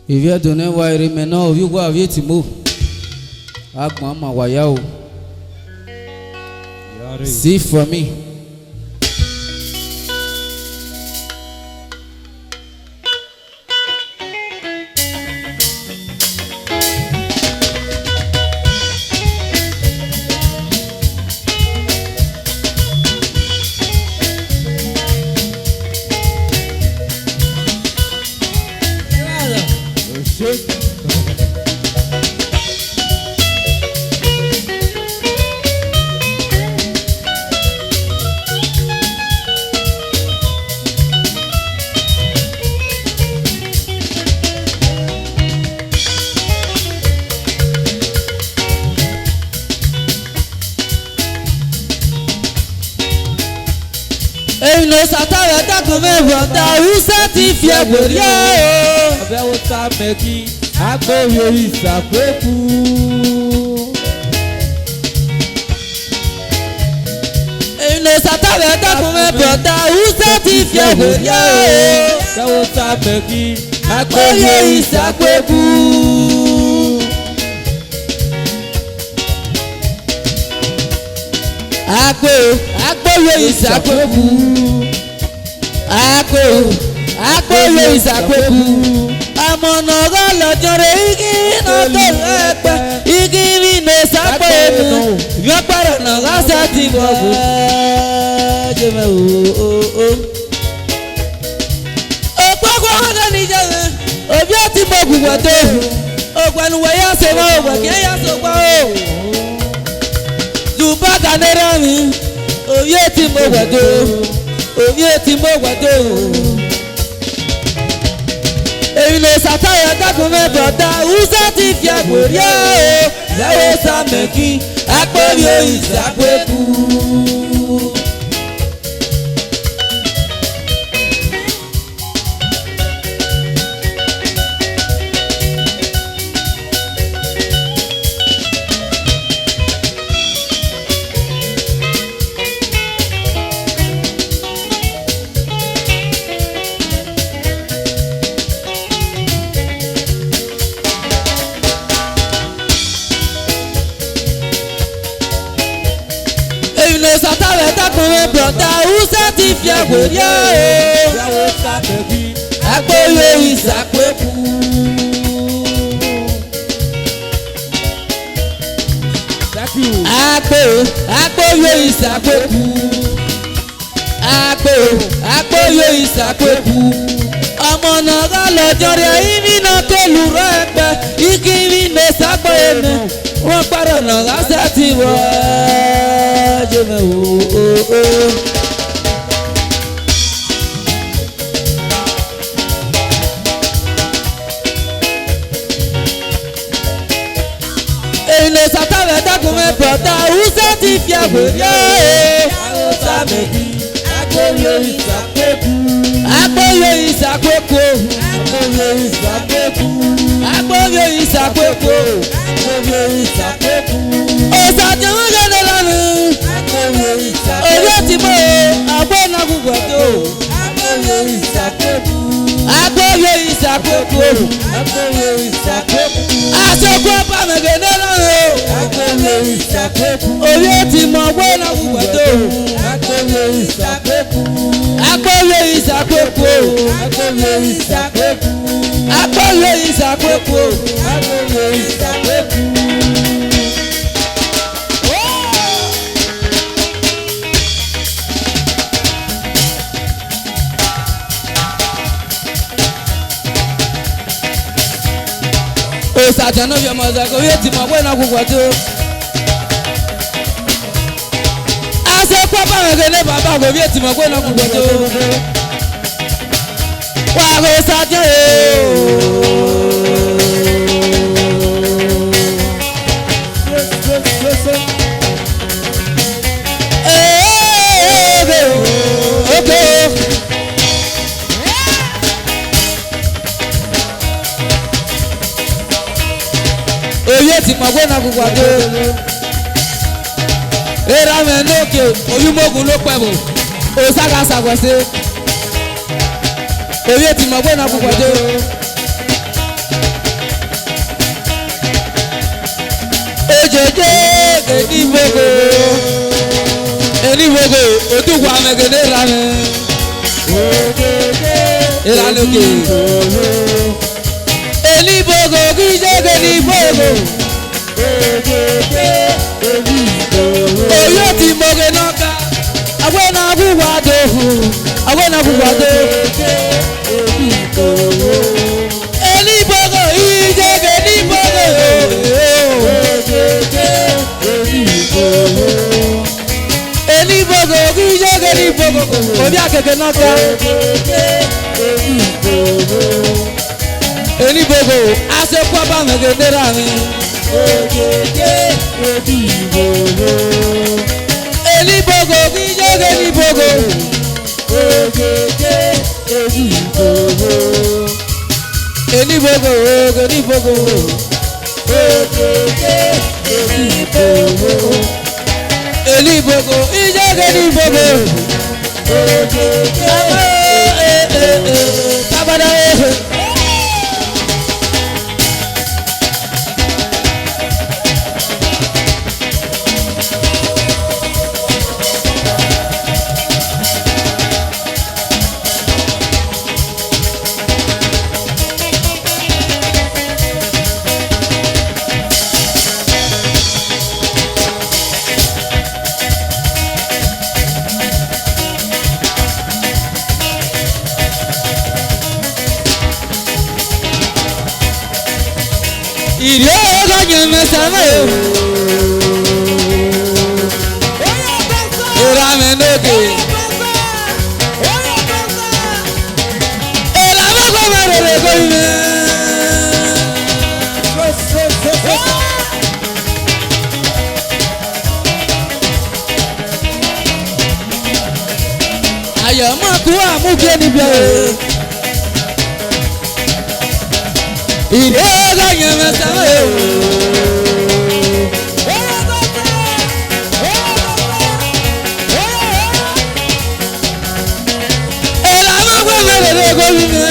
If you don't know why remain now, you go have to move. Ask mama why you. See for me. Èyí ló ṣàtàrà dákun mẹ́fọ̀ ta Hausa ti fi ẹ̀gbẹ̀rí ẹ̀. Ọbẹ̀ wo ta mẹ́kí agbóhùn ìsàpẹ́kù. Èyí ló ṣàtàrà dákun mẹ́fọ̀ ta Hausa ti fi ẹ̀gbẹ̀rí ẹ̀. Ọbẹ̀ wo ta mẹ́kí agbóhùn ìsàpẹ́kù. Agbóhùn ìsàpẹ́kù. Agbóhùn ìsàpẹ́kù. Àmọ̀nà ọ̀gá lọ́jọ́rẹ́ igi iná tó lẹ́pẹ́. Igi rí ní sàpẹ́kù. Yọ̀pẹ̀rẹ̀ náà lásà ti bọ̀ bọ̀. Jẹ́mẹ̀ o. Òpópó ọ̀gá níjà rẹ̀. Òbí ó ti bọ̀ gbùgbọ̀ tó. Ògbẹ̀nuwẹ̀ yá ṣe mọ́ ògbẹ̀kẹ́ yá ṣe pa o. Dùbá kanẹ́rẹ́ mi. Òye tí mo gbàdó, òye tí mo gbàdó. Èyí ló ṣàtàyà dákun mẹ́fọ̀ ta Hausa ti fi àgbòrí ẹ̀ o. Lẹ́wọ́ sàmẹ́kì àpòrí ìsàpẹ́kù. Sàtàrà dákun mẹ́fọ̀ ta Hausa ti fi àgbòrí ẹ̀ o. Lẹ́wọ́ sàmẹ́kì agbóhùn ìsàpẹ́kù. Agbóhùn ìsàpẹ́kù. Agbóhùn ìsàpẹ́kù. Ọmọ náà lọ́jọ́ rẹ̀ ìmínà tó lù rẹ̀ ẹgbẹ́. Ìkírí ní sápẹ́ ẹ̀mí. Wọ́n parọ́ náà lásà ti wọ̀ ẹ́. Jẹ́mẹ̀ o. Èyí ló ṣàtàrà dákun mẹ́fọ̀ ta Hausa ti fi àgbòrí ẹ̀. Hausa mẹ́kí agbóhùn ìsàpẹ́kù. Agbóhùn ìsàpẹ́kù. Agbóhùn ìsàpẹ́kù. Agbóhùn ìsàpẹ́kù. Agbóhùn ìsàpẹ́kù. Òṣàjẹ́ wọn gẹ́gẹ́ lánàá. Agbóhùn ìsàpẹ́kù. Òye ti mọ̀ àgbọ̀nà gbogbo tó. Agbóhùn ìsàpẹ́kù. Agbóhùn ìsàpẹ́kù. Agbóhùn ìsàpẹ́kù. Aṣọ́kú ọba mẹ̀gẹ́dẹ́ lánàá. Agbóhùn ìsàpẹ́kù. Òye ti mọ̀ àgbọ̀nà gbogbo tó. Agbóhùn ìsàpẹ́kù. Agbóhùn ìsàpẹ́kù. Agbóhùn ìsàpẹ́kù. Agbóhùn ìsàpẹ́kù. Agbóhùn ìsàpẹ́kù. Òṣàjẹ́ náà fi ọmọ ọ̀sàkó yé ti mọ̀ pé náà kúkọ̀ tó. Aṣọ́kú ọba mẹ̀gẹ́dẹ́ bàbá kò bí ètì mọ̀ pé náà kúkọ̀ tó. Wà á kó ṣàjẹ́ Òye ti mọ̀ pé náà kúkọ̀ tó. Era mẹ́ lókè oyúmọ̀gùn ló pẹ̀ bò. Òṣàkà ṣàgbọ̀ṣe. Òye ti mọ̀ pé náà kúkọ̀ tó. Ojeje Enibogo Enibogo Odugwa megene rame Iranoke Enibogo Gijege Enibogo Oyo ti moge noka Awena buwado Awena buwado Enibogo Ijege Enibogo Enibogo Ijege Enibogo Obi akeke noka Enibogo Asekwa ba megene rami Enibogo Ijege Enibogo Enibogo Enibogo Enibogo Ijege Enibogo Tabada Irioga nyemesame Iramenoke Elaboko marere koime Ayamaku amuke nibia Irioga nyemesame Elaboko marere koime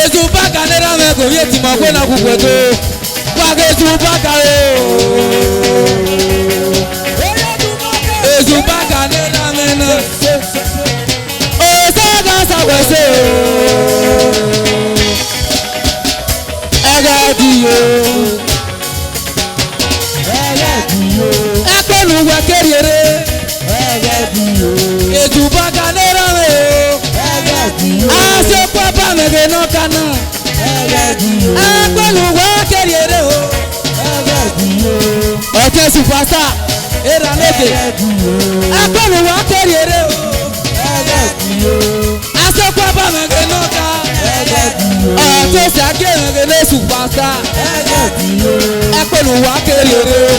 Ezubaka nera me ko yeti mo gbe na kukweto wa ke zubaka Ezubaka nera me na Osaga sawese Agadiyo Ekonu wa keriere Ezubaka nera me Ase papa mege no kana Ekonu wa keriere o Oke superstar Era noke Ekonu wa keriere o Ase papa mege no ka Oke sake mege ne superstar Ekonu wa keriere o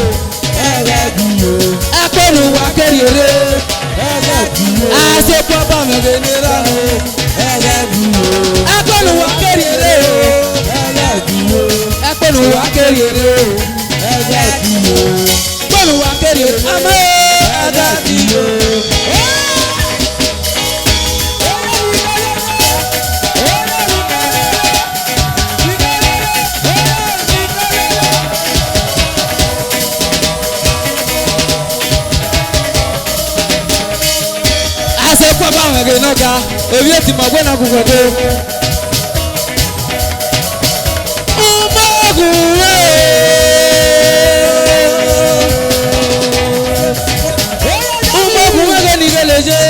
Ekonu wa keriere Ase papa mege ne rano Ekonu wa keriere o Ekonu wa keriere o Ekonu wa keriere ama agadiyo Ase papa mege noka Ebi eti magwe na kukweto Umogu mege nigeleje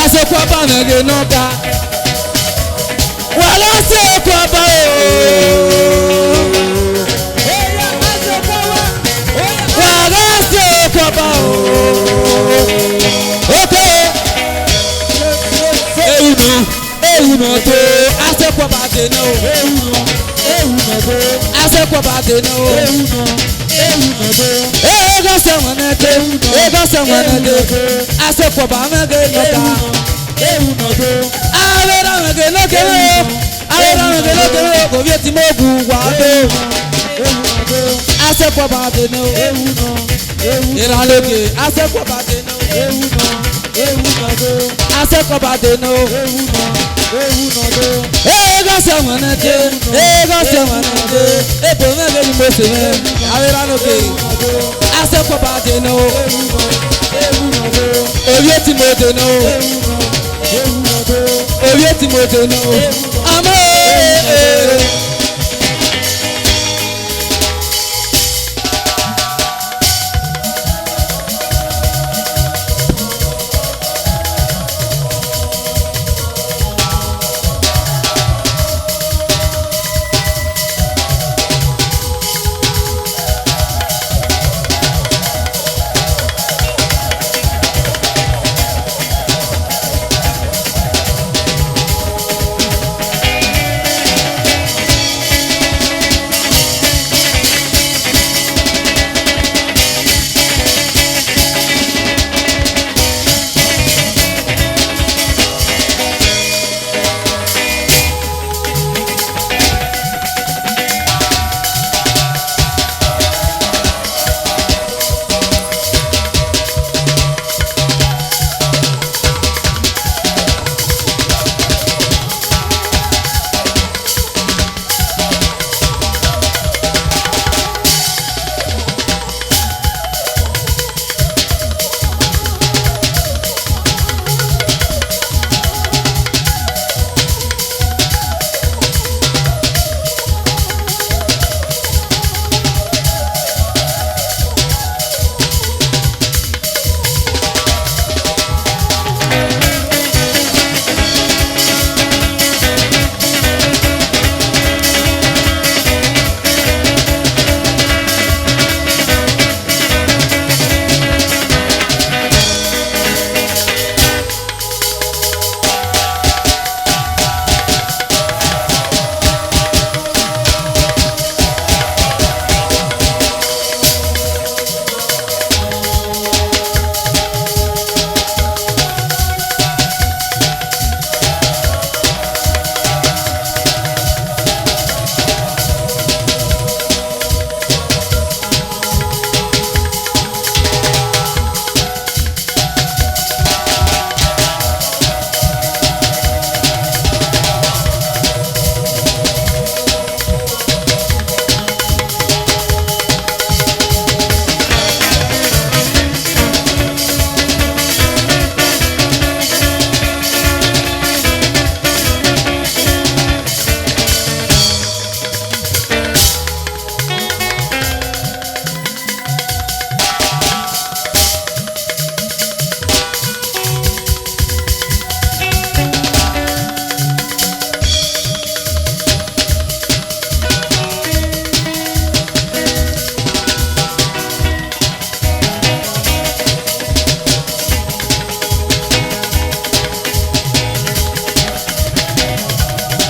Ase papa mege noka Wala se papa Wala se papa Okay Euno to Ase papa de no Ase papa de no Ego se wanete Ase papa mege noka Awera mege noke Go vieti mogu wado Ase papa de no Iraloke Ase papa de no asẹ́kọ̀ọ́ dènà o. Gọ́sẹ̀ mọ̀nà dé, gọ́sẹ̀ mọ̀nà dé, èbò mẹ́lẹ̀ ni mo sì mẹ́, àwẹ̀rẹ̀ lókè, asẹ́kọ̀ọ́ dènà o. Orí tí mo dènà o. Orí tí mo dènà o. Àmọ́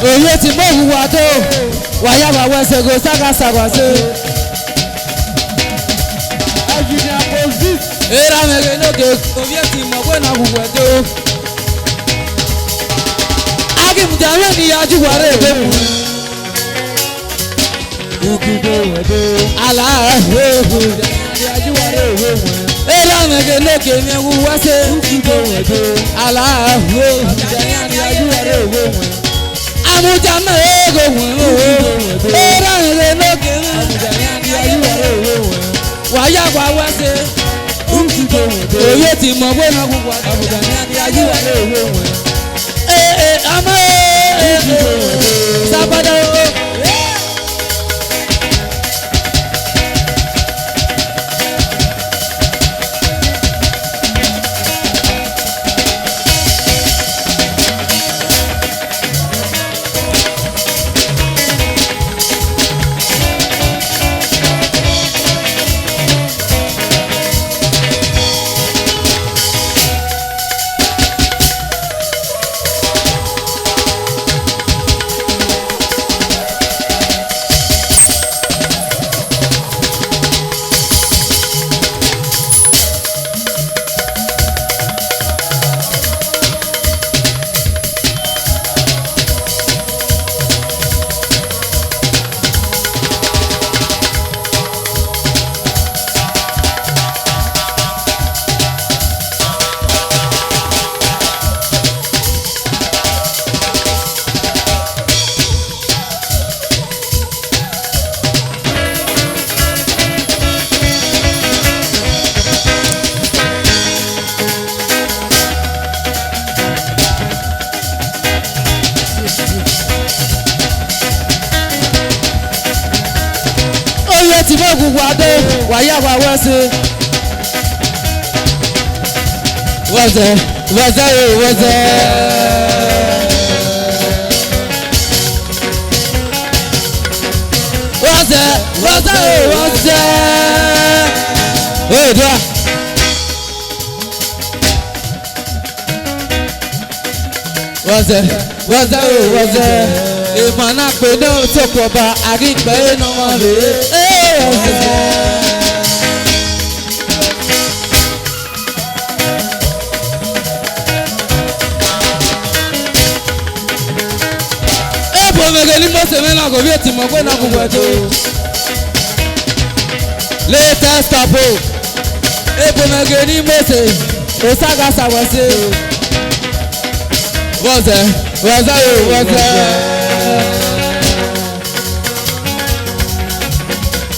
òye tí mo hùwà tó wàyà wà wẹsẹ̀ kò ságàsàgà sí. Era mẹ́rin lókè òye tí mo pé náà hùwà tó. Akíntì àwọn ènìyàn jùwà rẹ̀ dé mu. Aláàbò era mẹ́rin lókè mi hùwà sí. Aláàbò Amuja na ego won o era nle loke waya wa wa se oye ti mo gbe na gugu amuja ni adi aji wa le owo won ama sabada o ti mọ̀ gbogbo adé wàyà wà wẹ́sẹ̀. wọ́sẹ̀ wọ́sẹ̀ o wọ́sẹ̀. wọ́sẹ̀ wọ́sẹ̀ o wọ́sẹ̀. èdè. wọ́sẹ̀ wọ́sẹ̀ o wọ́sẹ̀. ìmọ̀nà pé ní òtòkọ̀ba àrígbẹ́ iná wọn rèé. Mege ni mo se me na go bi ti mo gbe na gbogbo eto latest apo ebo mege ni mo se o saga sawese woze woze o woze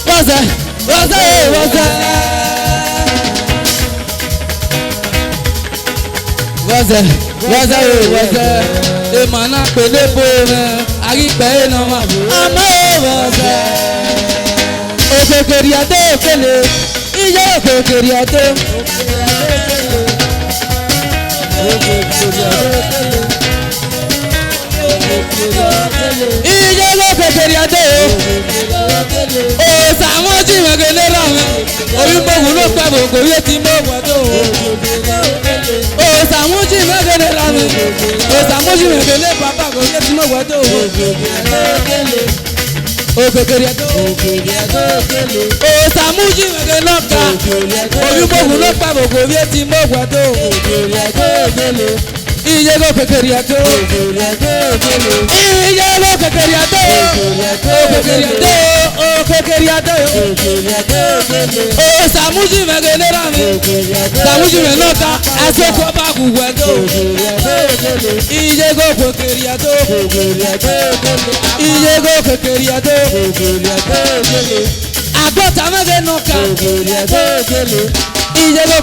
woze woze o woze woze woze o woze e mana pele po me àrígbẹ́ iná ma àmọ́ òwòsàn. òkèkèrè àdó òkèlè iye òkèkèrè àdó. iye òkèkèrè àdó. òsàmójì mẹ́gẹ́lẹ́ rà mí orí gbogbo ló pẹ́ bò kò yé ti mọ́ wọ́dọ̀. òsàmójì mẹ́gẹ́lẹ́ rà mí òsàmójì mẹ́gẹ́lẹ́ bàbá kò yé ti mọ́ wọ́dọ̀. òkèkèrè àdó. òsàmójì mẹ́gẹ́lẹ́ lọ́ka orí gbogbo ló pẹ́ bò kò yé ti mọ́ wọ́dọ̀. iye go kekere ato iye go kekere ato kekere ato o samuji megelera mi samuji menota asoko ba guwedo iye go kekere ato iye go kekere ato agbota megenoka iye go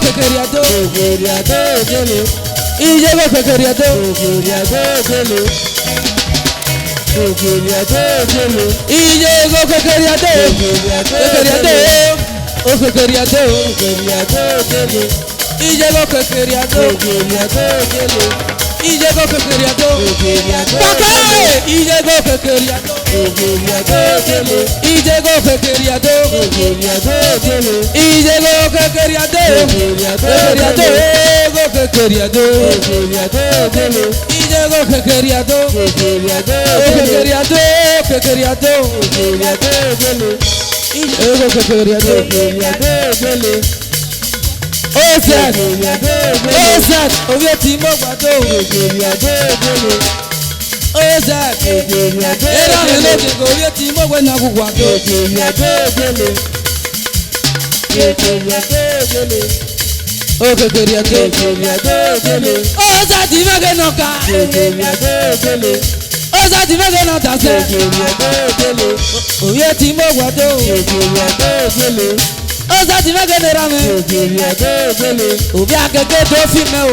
kekere ato iye go kekere ato iye go kekere ato o kekere ato iye go kekere ato iye go kekere ato paka iye go kekere ato iye go kekere ato iye go kekere ato go kekere ato iye go kekere ato kekere ato iye go kekere ato Ozat oye ti mo gbado Ozat era mi lóde ko oye ti mo gbẹ na gbogbo àgbẹ o kekere ato Ozat mege nọka Ozat mege nọta sẹ oye ti mo gbado Ozat mege nera mi obi akeke tó fi mẹ o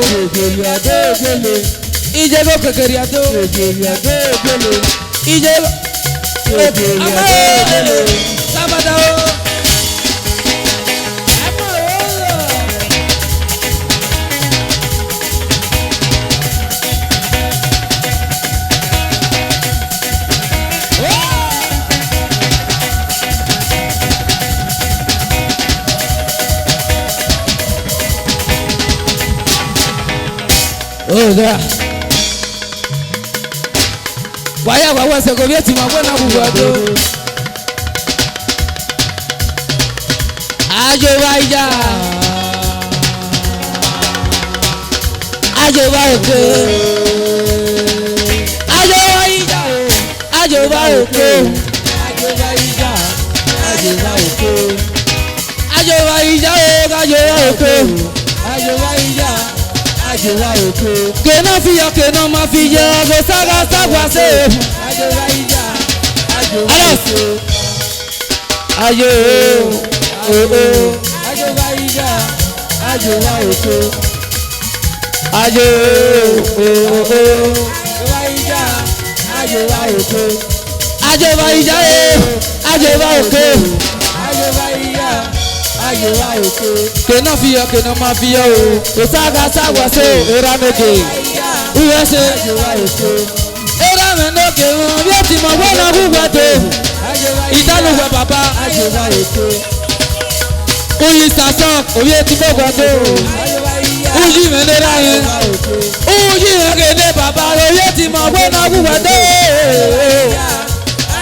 ije go kekere ato ije go amọ sábàdà o. Oda waya wa wese ko bieti ma gbe na bubu ado ajo waija ajo wa oko ajo waija ajo wa oko ajo waija ajo wa oko ajo waija ajo wa oko ajo waija ajowa oko kena fiya kena ma fiya go saga sagwa se ajowa ija ajowa oko ajo ajowa ija ajowa oko ajo ajowa ija ajowa oko ajowa ija ajowa oko ajowa ayé wa òkè. kena fiyọ kena ma fiyọ o osaga sagwase o eranoge uyese ayé wa òkè. eramenoge wọn bí o ti mọ gbọ́nà gbúgbà tó ìdánugba bàbá ayé wa òkè. uyi sasan òye ti gbọ́gbà tó uyi mẹ́lẹ́ra yẹn uyi mẹ́gẹ́dẹ́ bàbá òye ti mọ gbọ́nà gbúgbà tó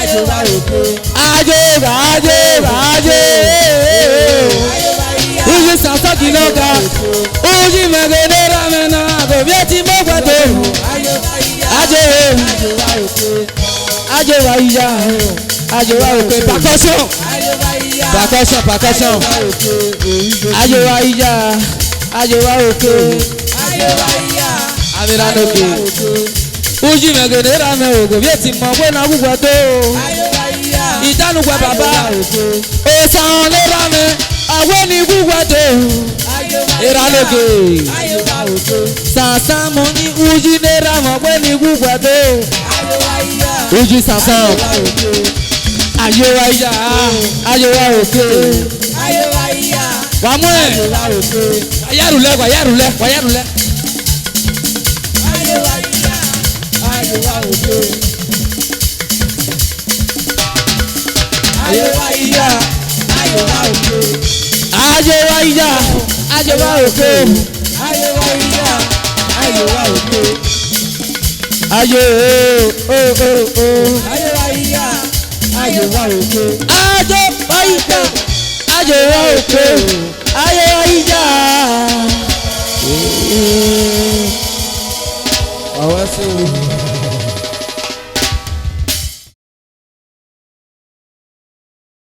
ayé wa òkè. ajé uyi sasan kìlọ́gà uyi mẹ́gẹ́dẹ́ ramẹ́nà òye ti mọ gbọ́gbà tó ajé wa òkè. ajé wa ìyá ajé wa òkè percussion ajé wa ìyá ajé wa òkè amiranoke uji mẹgẹdẹ ramẹ ògò bí etí mọ pé náà gbúgbọ tó ìdánugba bàbá òsàn ló ramẹ àwọn ní gbúgbọ tó ìranoke sànsán mo ní uji ní ramọ pé ní gbúgbọ tó uji sànsán ayé wa ìyá ayé wa òkè wà mú ẹ wàyárùlẹ wàyárùlẹ wàyárùlẹ. ayé wa òkè. ayé wa ìyá ayé wa òkè. ajé wa ìyá ajé wa òkè. ayé wa ìyá ayé wa òkè. ayé ayé wa ìyá ayé wa òkè. ajé wa ìyá ajé wa òkè. ayé wa ìyá. àwọn sí o.